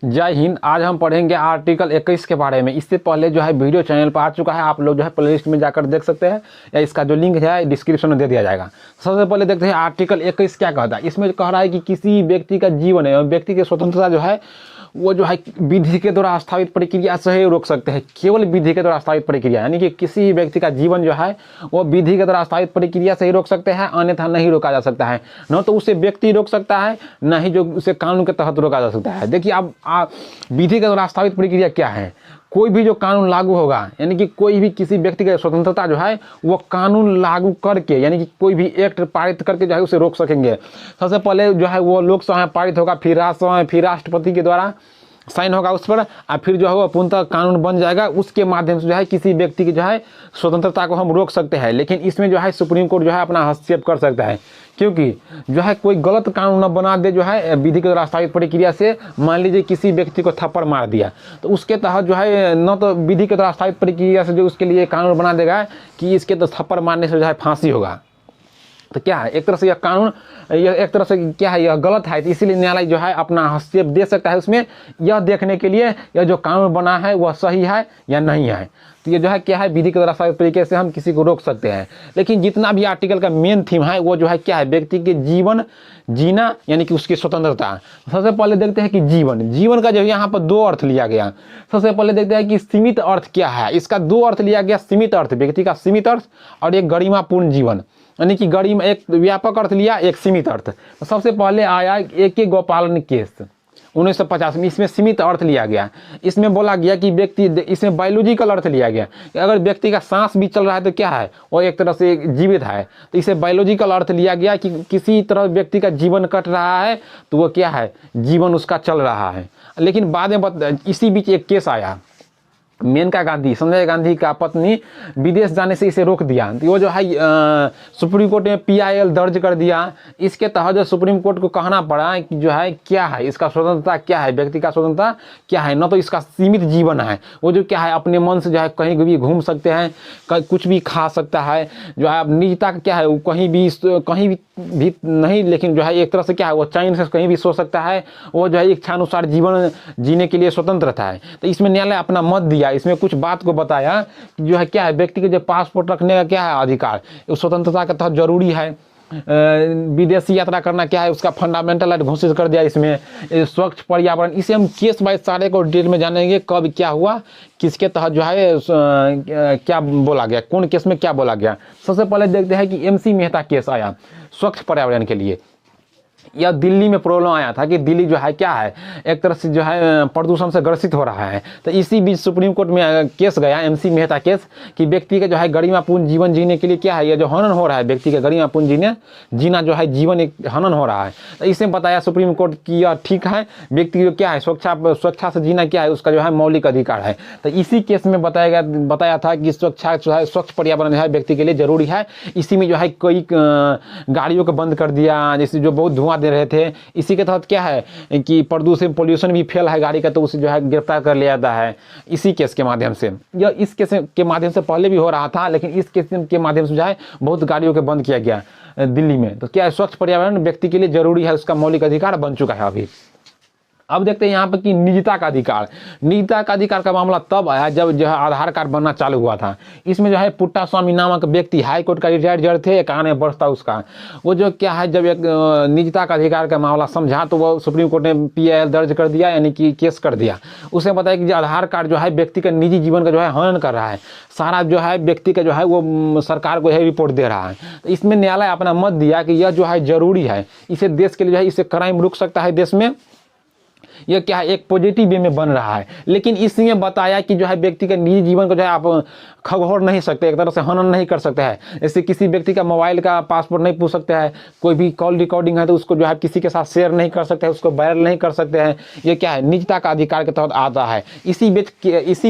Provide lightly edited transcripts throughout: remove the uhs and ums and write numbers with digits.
जय हिंद। आज हम पढ़ेंगे आर्टिकल 21 के बारे में। इससे पहले जो है वीडियो चैनल पर आ चुका है, आप लोग जो है प्लेलिस्ट में जाकर देख सकते हैं, या इसका जो लिंक है डिस्क्रिप्शन में दे दिया जाएगा। सबसे पहले देखते हैं आर्टिकल 21 क्या कहता है। इसमें कह रहा है कि किसी व्यक्ति का जीवन है, व्यक्ति की स्वतंत्रता जो है वो जो है विधि के द्वारा स्थापित प्रक्रिया से ही रोक सकते हैं। केवल विधि के द्वारा स्थापित प्रक्रिया, यानी कि किसी व्यक्ति का जीवन जो है वो विधि के द्वारा स्थापित प्रक्रिया से ही रोक सकते हैं, अन्यथा नहीं रोका जा सकता है। न तो उसे व्यक्ति रोक सकता है, न ही जो उसे कानून के तहत रोका जा सकता है। देखिए अब विधि के द्वारा स्थापित प्रक्रिया क्या है। कोई भी जो कानून लागू होगा, यानी कि कोई भी किसी व्यक्ति की स्वतंत्रता जो है वो कानून लागू करके, यानी कि कोई भी एक्ट पारित करके जो है उसे रोक सकेंगे। सबसे पहले जो है वो लोकसभा में पारित होगा, फिर राज्यसभा में, फिर राष्ट्रपति के द्वारा साइन होगा उस पर, और फिर जो है वो पूर्णतः कानून बन जाएगा। उसके माध्यम से जो है किसी व्यक्ति की जो है स्वतंत्रता को हम रोक सकते हैं। लेकिन इसमें जो है सुप्रीम कोर्ट जो है अपना हस्तक्षेप कर सकता है, क्योंकि जो है कोई गलत कानून न बना दे। जो है विधि के द्वारा स्थापित प्रक्रिया से मान लीजिए किसी व्यक्ति को थप्पड़ मार दिया, तो उसके तहत जो है न तो विधि के द्वारा स्थापित प्रक्रिया से जो उसके लिए कानून बना देगा कि इसके तो थप्पड़ मारने से जो है फांसी होगा, तो क्या है एक तरह से यह कानून, यह एक तरह से क्या है, यह गलत है। तो इसीलिए न्यायालय जो है अपना हस्तक्षेप दे सकता है उसमें, यह देखने के लिए यह जो कानून बना है वह सही है या नहीं है। तो ये जो है क्या है, विधि के द्वारा स्थापित तरीके से हम किसी को रोक सकते हैं। लेकिन जितना भी आर्टिकल का मेन थीम है वो जो है क्या है, व्यक्ति के जीवन जीना, यानी कि उसकी स्वतंत्रता। सबसे पहले देखते हैं कि जीवन का जो यहाँ पर दो अर्थ लिया गया। सबसे पहले देखते हैं कि सीमित अर्थ क्या है। इसका दो अर्थ लिया गया, सीमित अर्थ व्यक्ति का सीमित अर्थ, और एक गरिमापूर्ण जीवन, यानी कि गरिमा एक व्यापक अर्थ लिया, एक सीमित अर्थ। तो सबसे पहले आया AK गोपालन केस 1950 में, इसमें सीमित अर्थ लिया गया। इसमें बोला गया कि व्यक्ति, इसमें बायोलॉजिकल अर्थ लिया गया कि अगर व्यक्ति का सांस भी चल रहा है तो क्या है, वो एक तरह से जीवित है। तो इसे बायोलॉजिकल अर्थ लिया गया कि किसी तरह व्यक्ति का जीवन कट रहा है तो वो क्या है, जीवन उसका चल रहा है। लेकिन बाद में इसी बीच एक केस आया, मेनका गांधी, संजय गांधी का पत्नी विदेश जाने से इसे रोक दिया। तो वो जो है सुप्रीम कोर्ट में PIL दर्ज कर दिया। इसके तहत जो सुप्रीम कोर्ट को कहना पड़ा कि जो है क्या है, इसका स्वतंत्रता क्या है, व्यक्ति का स्वतंत्रता क्या है। न तो इसका सीमित जीवन है, वो जो क्या है अपने मन से जो है कहीं भी घूम सकते हैं, कुछ भी खा सकता है। जो है निजता का क्या है, वो कहीं भी नहीं, लेकिन जो है एक तरह से क्या है वो चैन से कहीं भी सो सकता है। वो जो है इच्छानुसार जीवन जीने के लिए स्वतंत्रता है। तो इसमें न्यायालय अपना मत दिया, इसमें कुछ बात को बताया कि जो है क्या है, व्यक्ति के जो पासपोर्ट रखने का क्या है अधिकार, उस स्वतंत्रता के तहत जरूरी है। विदेशी यात्रा करना क्या है, उसका फंडामेंटल राइट घोषित कर दिया। इसमें स्वच्छ पर्यावरण, इसे हम केस बाय सारे को डिटेल में जानेंगे, कब क्या हुआ, किसके तहत जो है क्या बोला गया, कौन केस में क्या बोला गया। सबसे पहले देखते हैं कि MC मेहता केस आया स्वच्छ पर्यावरण के लिए। यह दिल्ली में प्रॉब्लम आया था कि दिल्ली जो है क्या है, एक तरह से जो है प्रदूषण से ग्रसित हो रहा है। तो इसी बीच सुप्रीम कोर्ट में केस गया, MC मेहता केस, कि व्यक्ति के जो है गरिमापूर्ण जीवन जीने के लिए क्या है, यह जो हनन हो रहा है, व्यक्ति के गरिमापूर्ण जीना जो है जीवन एक हनन हो रहा है। तो इसमें बताया सुप्रीम कोर्ट की यह ठीक है, व्यक्ति जो क्या है स्वच्छता से जीना क्या है, उसका जो है मौलिक अधिकार है। तो इसी केस में बताया था कि स्वच्छ पर्यावरण जो है व्यक्ति के लिए जरूरी है। इसी में जो है कई गाड़ियों को बंद कर दिया, जैसे जो बहुत धुआं दे रहे थे। इसी के तहत क्या है कि पोल्यूशन भी फेल है गाड़ी का, तो उसे जो है गिरफ्तार कर लिया जाता है इसी केस के माध्यम से। यह इस केस के माध्यम से पहले भी हो रहा था, लेकिन इस केस के माध्यम से जो है बहुत गाड़ियों को बंद किया गया दिल्ली में। तो क्या है, स्वच्छ पर्यावरण व्यक्ति के लिए जरूरी है, उसका मौलिक अधिकार बन चुका है अभी। अब देखते हैं यहाँ पर कि निजता का अधिकार का मामला तब आया जब जो है आधार कार्ड बनना चालू हुआ था। इसमें जो है पुट्टा स्वामी नामक व्यक्ति हाई कोर्ट का रिटायर्ड जज थे, 91 वर्ष था उसका। वो जो क्या है, जब एक निजता का अधिकार का मामला समझा तो वो सुप्रीम कोर्ट ने PIL दर्ज कर दिया, यानी कि केस कर दिया। उसने बताया कि जो आधार कार्ड जो है व्यक्ति का निजी जीवन का जो है हनन कर रहा है, सारा जो है व्यक्ति का जो है वो सरकार को यह रिपोर्ट दे रहा है। तो इसमें न्यायालय अपना मत दिया कि यह जो है जरूरी है, इसे देश के लिए जो है इससे क्राइम रुक सकता है देश में। यह क्या है, एक पॉजिटिव वे में बन रहा है। लेकिन इसमें बताया कि जो है व्यक्ति के निजी जीवन को जो है आप खगोर नहीं सकते, एक तरह से हनन नहीं कर सकते हैं। जैसे किसी व्यक्ति का मोबाइल का पासवर्ड नहीं पूछ सकते हैं, कोई भी कॉल रिकॉर्डिंग है तो उसको जो है किसी के साथ शेयर नहीं कर सकते हैं, उसको वायरल नहीं कर सकते हैं। ये क्या है, निजता का अधिकार के तहत आता है। इसी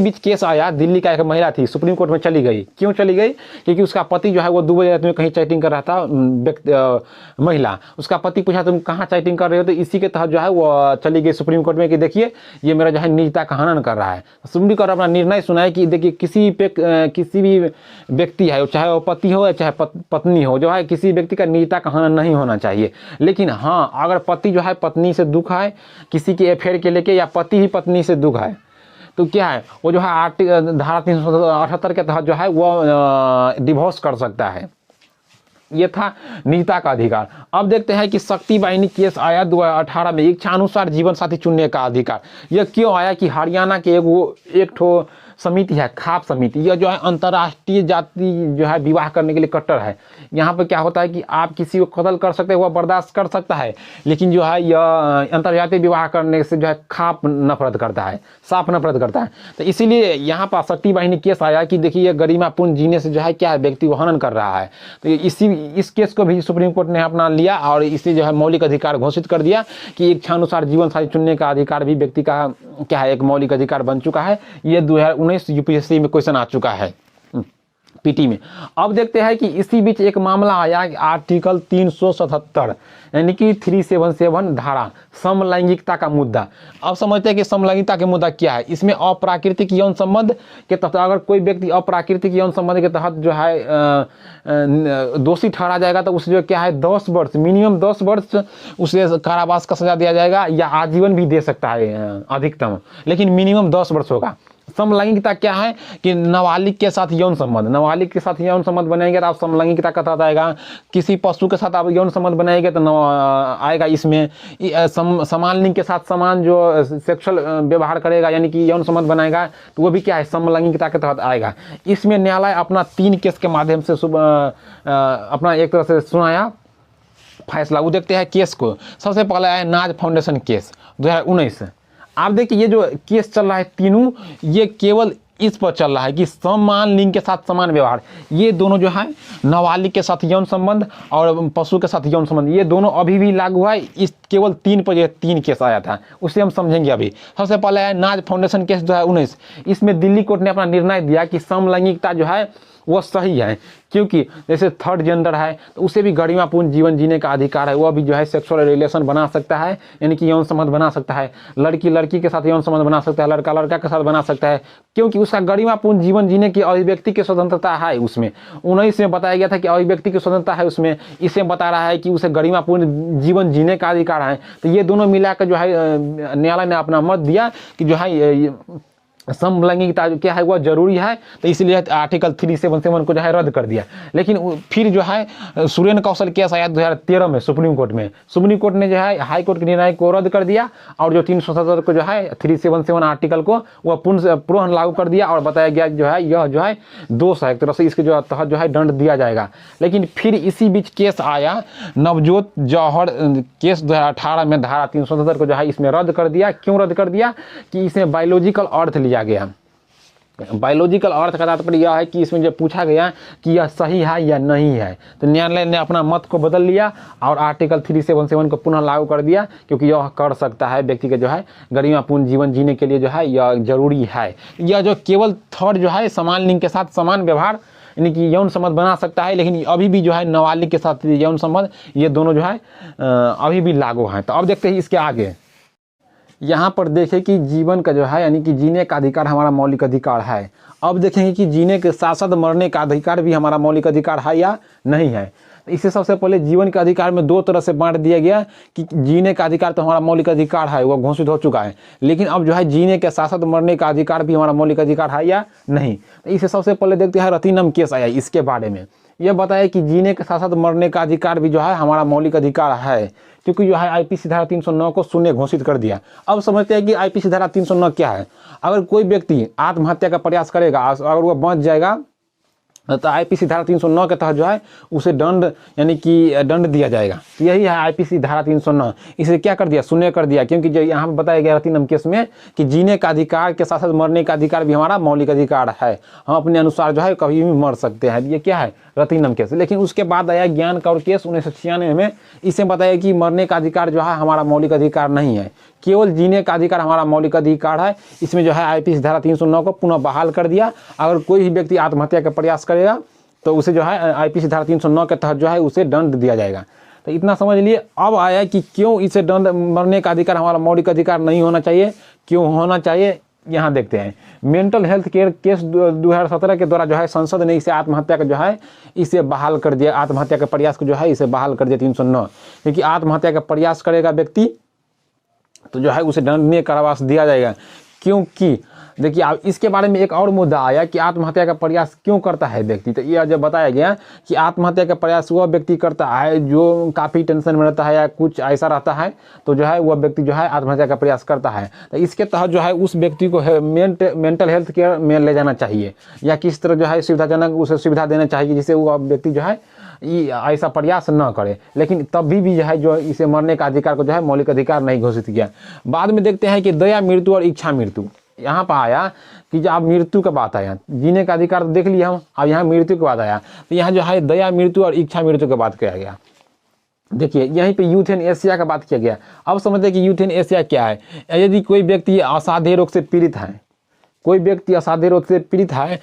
बीच केस आया, दिल्ली का एक महिला थी, सुप्रीम कोर्ट में चली गई। क्यों चली गई? क्योंकि उसका पति जो है वो दुबई रात में कहीं चैटिंग कर रहा था। महिला, उसका पति पूछा तुम कहाँ चैटिंग कर रहे हो, तो इसी के तहत जो है वो चली गई सुप्रीम कोर्ट में कि देखिए ये मेरा जो है निजता का हनन कर रहा है। सुप्रीम कोर्ट अपना निर्णय सुनाए कि देखिए किसी भी व्यक्ति है, चाहे वो पति हो या चाहे पत्नी हो, जो है किसी व्यक्ति का निजता का हनन नहीं होना चाहिए। लेकिन हाँ, अगर पति जो है पत्नी से दुख है किसी के अफेयर के लेके, या पति ही पत्नी से दुख है, तो क्या है वो जो है धारा 378 के तहत जो है वो डिवोर्स कर सकता है। ये था निजता का अधिकार। अब देखते हैं कि शक्ति वाहिनी केस आया 2018 में, इच्छानुसार जीवन साथी चुनने का अधिकार। यह क्यों आया कि हरियाणा के एक ठो समिति है, खाप समिति, यह जो है अंतर्राष्ट्रीय जाति जो है विवाह करने के लिए कट्टर है। यहाँ पर क्या होता है कि आप किसी को कत्ल कर सकते हैं, वह बर्दाश्त कर सकता है, लेकिन जो है यह अंतर्जातीय विवाह करने से जो है खाप नफरत करता है, साफ नफरत करता है। तो इसीलिए यहाँ पर शक्ति वाहिनी केस आया कि देखिए गरिमापूर्ण जीने से जो है क्या है व्यक्ति को हनन कर रहा है। तो इस केस को भी सुप्रीम कोर्ट ने अपना लिया और इसे जो है मौलिक अधिकार घोषित कर दिया कि इच्छानुसार जीवन साथी चुनने का अधिकार भी व्यक्ति का क्या है एक मौलिक अधिकार बन चुका है। ये 2019 यूपीएससी में क्वेश्चन आ चुका है पीटी में। अब देखते हैं कि इसी बीच एक मामला आया आर्टिकल 377 यानी कि 377 धारा समलैंगिकता का मुद्दा। अब समझते हैं कि समलैंगिकता के मुद्दा क्या है। इसमें अप्राकृतिक यौन संबंध के तहत अगर कोई व्यक्ति अप्राकृतिक यौन संबंध के तहत जो है दोषी ठहरा जाएगा तो उसे जो क्या है 10 वर्ष मिनिमम 10 वर्ष उसे कारावास का सजा दिया जाएगा, या आजीवन भी दे सकता है अधिकतम, लेकिन मिनिमम 10 वर्ष होगा। समलैंगिकता क्या है कि नाबालिग के साथ यौन संबंध, नाबालिग के साथ यौन संबंध बनाएंगे तो आप समलैंगिकता का तहत आएगा। किसी पशु के साथ आप यौन संबंध बनाएंगे तो आएगा इसमें। समान लिंग के साथ समान जो सेक्सुअल व्यवहार करेगा यानी कि यौन संबंध बनाएगा तो वो भी क्या है समलैंगिकता के तहत आएगा। इसमें न्यायालय अपना 3 केस के माध्यम से अपना एक तरह से सुनाया फैसला। वो देखते हैं केस को। सबसे पहले आया नाज फाउंडेशन केस 2019। आप देखिए ये जो केस चल रहा है तीनों, ये केवल इस पर चल रहा है कि समान लिंग के साथ समान व्यवहार। ये दोनों जो है नाबालिग के साथ यौन संबंध और पशु के साथ यौन संबंध, ये दोनों अभी भी लागू है। इस केवल 3 पर यह 3 केस आया था, उसे हम समझेंगे अभी। सबसे पहले है नाज फाउंडेशन केस 2019। इसमें दिल्ली कोर्ट ने अपना निर्णय दिया कि समलैंगिकता जो है वो सही है, क्योंकि जैसे थर्ड जेंडर है तो उसे भी गरिमापूर्ण जीवन जीने का अधिकार है। वह भी जो है सेक्सुअल रिलेशन बना सकता है यानी कि यौन संबंध बना सकता है। लड़की लड़की के साथ यौन संबंध बना सकता है, लड़का लड़का के साथ बना सकता है, क्योंकि उसका गरिमापूर्ण जीवन जीने की अभिव्यक्ति की स्वतंत्रता है। उसमें 19 में बताया गया था कि अभिव्यक्ति की स्वतंत्रता है उसमें। इसे बता रहा है कि उसे गरिमापूर्ण जीवन जीने का अधिकार है। तो ये दोनों मिलाकर जो है न्यायालय ने अपना मत दिया कि जो है समलैंगिकता क्या है वह जरूरी है। तो इसलिए आर्टिकल 377 को जो है रद्द कर दिया। लेकिन फिर जो है सुरेंद्र कौशल केस आया 2013 में सुप्रीम कोर्ट में। सुप्रीम कोर्ट ने जो है हाई कोर्ट के निर्णय को रद्द कर दिया और जो 377 को जो है 377 आर्टिकल को वह पुनः लागू कर दिया और बताया गया जो है यह जो है दोष है, एक तरह से इसके जो तहत जो है दंड दिया जाएगा। लेकिन फिर इसी बीच केस आया नवजोत जौहर केस 2018 में धारा 377 को जो है इसमें रद्द कर दिया। क्यों रद्द कर दिया कि इसमें बायोलॉजिकल अर्थ लिया गया। बायोलॉजिकल अर्थ का तात्पर्य यह है कि इसमें जो पूछा गया कि यह सही है या नहीं है, तो न्यायालय ने अपना मत को बदल लिया और आर्टिकल 377 को पुनः लागू कर दिया, क्योंकि यह कर सकता है व्यक्ति के जो है गरिमापूर्ण जीवन जीने के लिए जो है यह जरूरी है। यह जो केवल थर्ड जो है समान लिंग के साथ समान व्यवहार यानी कि यौन संबंध बना सकता है, लेकिन अभी भी जो है नाबालिग के साथ यौन संबंध ये दोनों जो है अभी भी लागू हैं। तो अब देखते हैं इसके आगे। यहाँ पर देखें कि जीवन का जो है यानी कि जीने का अधिकार हमारा मौलिक अधिकार है। अब देखेंगे कि जीने के साथ साथ मरने का अधिकार भी हमारा मौलिक अधिकार है या नहीं है। इससे सबसे पहले जीवन के अधिकार में 2 तरह से बांट दिया गया कि जीने का अधिकार तो हमारा मौलिक अधिकार है, वह घोषित हो चुका है, लेकिन अब जो है जीने के साथ साथ मरने का अधिकार भी हमारा मौलिक अधिकार है या नहीं। तो इससे सबसे पहले देखते हैं रतिनम केस आया इसके बारे में। यह बताया कि जीने के साथ साथ मरने का अधिकार भी जो है हमारा मौलिक अधिकार है, क्योंकि जो है आईपीसी धारा 309 को शून्य घोषित कर दिया। अब समझते हैं कि आईपीसी धारा 309 क्या है। अगर कोई व्यक्ति आत्महत्या का प्रयास करेगा, अगर वह बच जाएगा तो आईपीसी धारा 309 के तहत जो है उसे दंड यानी कि दंड दिया जाएगा। तो यही है आईपीसी धारा 309। इसे क्या कर दिया, शून्य कर दिया, क्योंकि जो यहाँ पर बताया गया रतिनम केस में कि जीने का अधिकार के साथ साथ मरने का अधिकार भी हमारा मौलिक अधिकार है, हम अपने अनुसार जो है कभी भी मर सकते हैं। ये क्या है रतिनम केस। लेकिन उसके बाद आया ज्ञान कौर केस 1996 में। इसे बताया कि मरने का अधिकार जो है हमारा मौलिक अधिकार नहीं है, केवल जीने का अधिकार हमारा मौलिक अधिकार है। इसमें जो है आईपीसी धारा 309 को पुनः बहाल कर दिया। अगर कोई भी व्यक्ति आत्महत्या का प्रयास करेगा तो उसे जो है आईपीसी धारा 309 के तहत जो है उसे दंड दिया जाएगा। तो इतना समझ लिए। अब आया कि क्यों इसे दंड मरने का अधिकार हमारा मौलिक अधिकार नहीं होना चाहिए, क्यों होना चाहिए, यहाँ देखते हैं। मेंटल हेल्थ केयर केस 2017 के द्वारा जो है संसद ने इसे आत्महत्या का जो है इसे बहाल कर दिया, आत्महत्या के प्रयास को जो है इसे बहाल कर दिया 309, क्योंकि आत्महत्या का प्रयास करेगा व्यक्ति तो जो है उसे दंडनीय कारावास दिया जाएगा। क्योंकि देखिए अब इसके बारे में एक और मुद्दा आया कि आत्महत्या का प्रयास क्यों करता है व्यक्ति। तो यह जब बताया गया कि आत्महत्या का प्रयास वह व्यक्ति करता है जो काफ़ी टेंशन में रहता है या कुछ ऐसा रहता है, तो जो है वह व्यक्ति जो है आत्महत्या का प्रयास करता है। तो इसके तहत जो है उस व्यक्ति को मेंटल हेल्थ केयर में ले जाना चाहिए या किस तरह जो है सुविधाजनक उसे सुविधा देना चाहिए जिससे वो व्यक्ति जो है ऐसा प्रयास न करे। लेकिन तभी भी जो है जो इसे मरने का अधिकार को जो है मौलिक अधिकार नहीं घोषित किया। बाद में देखते हैं कि दया मृत्यु और इच्छा मृत्यु, यहाँ पर आया कि जब मृत्यु का बात आया, जीने का अधिकार तो देख लिया हम, अब यहाँ मृत्यु की बात आया, तो यहाँ जो है दया मृत्यु और इच्छा मृत्यु की बात किया गया। देखिए यहीं पे यूथेनेसिया का बात किया गया। अब समझते हैं कि यूथेनेसिया क्या है। यदि कोई व्यक्ति असाध्य रोग से पीड़ित है, कोई व्यक्ति असाध्य रोग से पीड़ित है,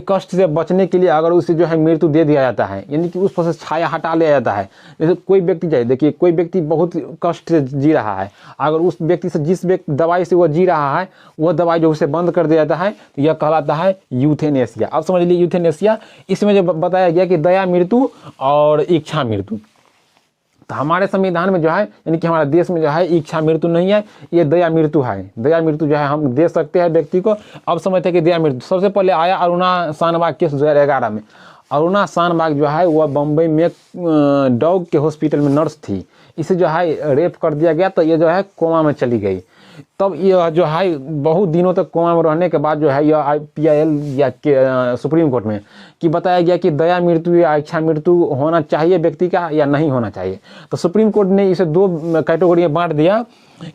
कष्ट से बचने के लिए अगर उसे जो है मृत्यु दे दिया जाता है, यानी कि उस पर से छाया हटा लिया जाता है। जैसे कोई व्यक्ति जाए, देखिए कोई व्यक्ति बहुत कष्ट से जी रहा है, अगर उस व्यक्ति से जिस दवाई से वो जी रहा है वह दवाई जो उसे बंद कर दिया जाता है तो यह कहलाता है यूथेनेसिया। अब समझ लीजिए यूथेनेसिया, इसमें जो बताया गया कि दया मृत्यु और इच्छा मृत्यु, तो हमारे संविधान में जो है यानी कि हमारे देश में जो है इच्छा मृत्यु नहीं है, ये दया मृत्यु है। दया मृत्यु जो है हम दे सकते हैं व्यक्ति को। अब समझते हैं कि दया मृत्यु सबसे पहले आया अरुणा शानबाग केस 2011 में। अरुणा शानबाग जो है वह बम्बई में डॉग के हॉस्पिटल में नर्स थी, इसे जो है रेप कर दिया गया, तो ये जो है कोमा में चली गई। तब यह जो है बहुत दिनों तक कोमा में रहने के बाद जो है यह IPIL या सुप्रीम कोर्ट में कि बताया गया कि दया मृत्यु या इच्छा मृत्यु होना चाहिए व्यक्ति का या नहीं होना चाहिए। तो सुप्रीम कोर्ट ने इसे दो कैटेगरी में बांट दिया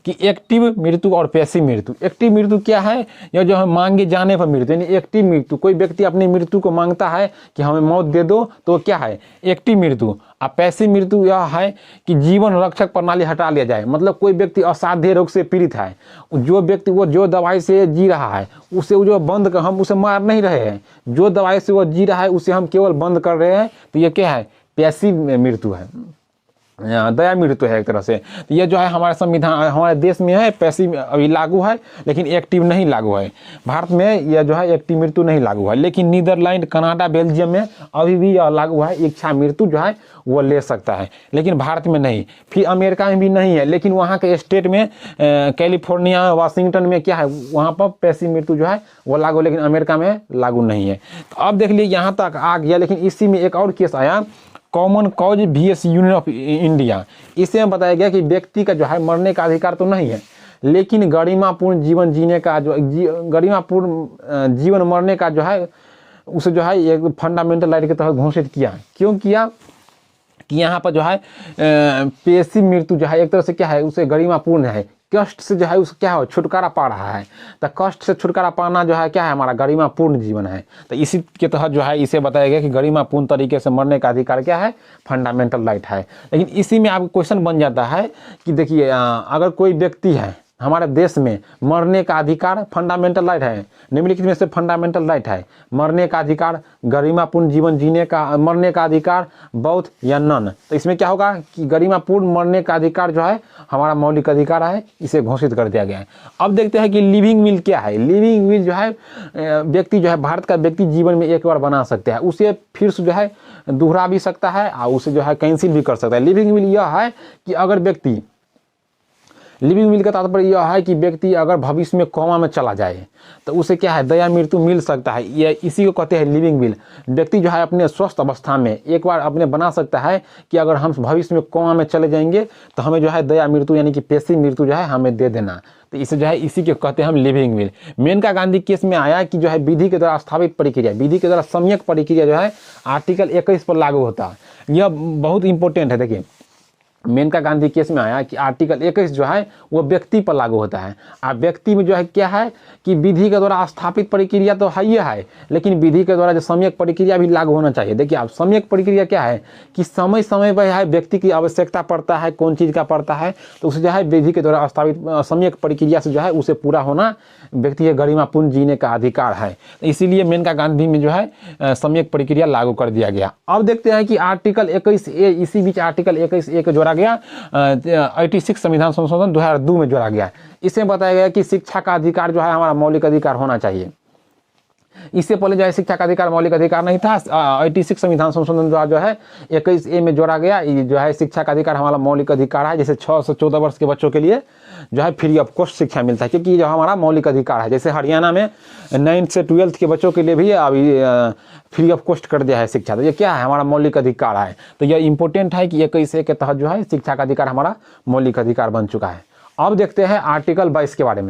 कि एक्टिव मृत्यु और पैसिव मृत्यु। एक्टिव मृत्यु क्या है, यह जो है मांगे जाने पर मृत्यु, यानी एक्टिव मृत्यु, कोई व्यक्ति अपनी मृत्यु को मांगता है कि हमें मौत दे दो, तो क्या है एक्टिव मृत्यु। और पैसिव मृत्यु यह है कि जीवन रक्षक प्रणाली हटा लिया जाए, मतलब कोई व्यक्ति असाध्य रोग से पीड़ित है, जो व्यक्ति वो जो दवाई से जी रहा है उसे जो बंद कर, हम उसे मार नहीं रहे हैं, जो दवाई से वो जी रहा है उसे हम केवल बंद कर रहे हैं, तो ये क्या है पैसिव मृत्यु है, दया मृत्यु है एक तरह से। तो ये जो है हमारे संविधान हमारे देश में है पैसिव अभी लागू है, लेकिन एक्टिव नहीं लागू है। भारत में यह जो है एक्टिव मृत्यु नहीं लागू है, लेकिन नीदरलैंड, कनाडा, बेल्जियम में अभी भी यह लागू है, इच्छा मृत्यु जो है वो ले सकता है, लेकिन भारत में नहीं। फिर अमेरिका में भी नहीं है, लेकिन वहाँ के स्टेट में कैलिफोर्निया, वाशिंगटन में क्या है वहाँ पर पैसिव मृत्यु जो है वो लागू, लेकिन अमेरिका में लागू नहीं है। तो अब देख लीजिए यहाँ तक आ गया, लेकिन इसी में एक और केस आया common cause VS union of India. इसमें बताया गया कि व्यक्ति का जो है मरने का अधिकार तो नहीं है, लेकिन गरिमापूर्ण जीवन जीने का जो गरिमापूर्ण जीवन मरने का जो है उसे जो है एक फंडामेंटल राइट के तहत घोषित किया। क्यों किया कि यहाँ पर जो है पैसिव मृत्यु जो है एक तरह से क्या है उसे गरिमापूर्ण है, कष्ट से जो है उसको क्या है छुटकारा पा रहा है, तो कष्ट से छुटकारा पाना जो है क्या है हमारा गरिमापूर्ण जीवन है। तो इसी के तहत जो है इसे बताया गया कि गरिमापूर्ण तरीके से मरने का अधिकार क्या है फंडामेंटल राइट है। लेकिन इसी में आपको क्वेश्चन बन जाता है कि देखिए अगर कोई व्यक्ति है हमारे देश में मरने का अधिकार फंडामेंटल राइट है, निम्नलिखित में से फंडामेंटल राइट है मरने का अधिकार, गरिमापूर्ण जीवन जीने का मरने का अधिकार, बोथ या नन। तो इसमें क्या होगा कि गरिमापूर्ण मरने का अधिकार जो है हमारा मौलिक अधिकार है, इसे घोषित कर दिया गया है। अब देखते हैं कि लिविंग विल क्या है। लिविंग विल जो है व्यक्ति जो है भारत का व्यक्ति जीवन में एक बार बना सकता है, उसे फिर से जो है दोहरा भी सकता है और उसे जो है कैंसिल भी कर सकता है। लिविंग विल यह है कि अगर व्यक्ति, लिविंग विल का तात्पर्य यह है कि व्यक्ति अगर भविष्य में कोमा में चला जाए तो उसे क्या है दया मृत्यु मिल सकता है, ये इसी को कहते हैं लिविंग विल। व्यक्ति जो है अपने स्वस्थ अवस्था में एक बार अपने बना सकता है कि अगर हम भविष्य में कोमा में चले जाएंगे तो हमें जो है दया मृत्यु यानी कि पैसिव मृत्यु जो है हमें दे देना, तो इसे जो है इसी के कहते हैं हम living will. Maneka Gandhi case में आया कि जो है विधि के द्वारा स्थापित प्रक्रिया, विधि के द्वारा सम्यक प्रक्रिया जो है आर्टिकल 21 पर लागू होता है। यह बहुत इंपॉर्टेंट है। देखिए मेनका गांधी केस में आया कि आर्टिकल 21 जो है वो व्यक्ति पर लागू होता है। अब व्यक्ति में जो है क्या है कि विधि के द्वारा स्थापित प्रक्रिया तो है ही है, लेकिन विधि के द्वारा जो सम्यक प्रक्रिया भी लागू होना चाहिए। देखिए आप सम्यक प्रक्रिया क्या है कि समय समय पर है व्यक्ति की आवश्यकता पड़ता है, कौन चीज़ का पड़ता है, तो उसे जो है विधि के द्वारा स्थापित सम्यक प्रक्रिया से जो है उसे पूरा होना व्यक्ति के गरिमापूर्ण जीने का अधिकार है। इसीलिए मेनका गांधी में जो है सम्यक प्रक्रिया लागू कर दिया गया। अब देखते हैं कि आर्टिकल 21A, इसी बीच आर्टिकल 21A को जोड़ा गया 86 संविधान संशोधन 2002 में जोड़ा गया। इसमें बताया गया कि शिक्षा का अधिकार जो है हमारा मौलिक अधिकार होना चाहिए। इससे पहले जो है शिक्षा का अधिकार मौलिक अधिकार नहीं था। 86 संविधान संशोधन द्वारा जो है 21A में जोड़ा गया, ये जो है शिक्षा का अधिकार हमारा मौलिक अधिकार है। जैसे 6 से 14 वर्ष के बच्चों के लिए जो है फ्री ऑफ कॉस्ट शिक्षा मिलता है, क्योंकि जो हमारा मौलिक अधिकार है। जैसे हरियाणा में 9 से 12 के बच्चों के लिए भी अभी फ्री ऑफ कॉस्ट कर दिया है शिक्षा, तो ये क्या है हमारा मौलिक अधिकार है। तो यह इंपॉर्टेंट है कि 21A के तहत जो है शिक्षा का अधिकार हमारा मौलिक अधिकार बन चुका है। अब देखते हैं आर्टिकल 22 के बारे में।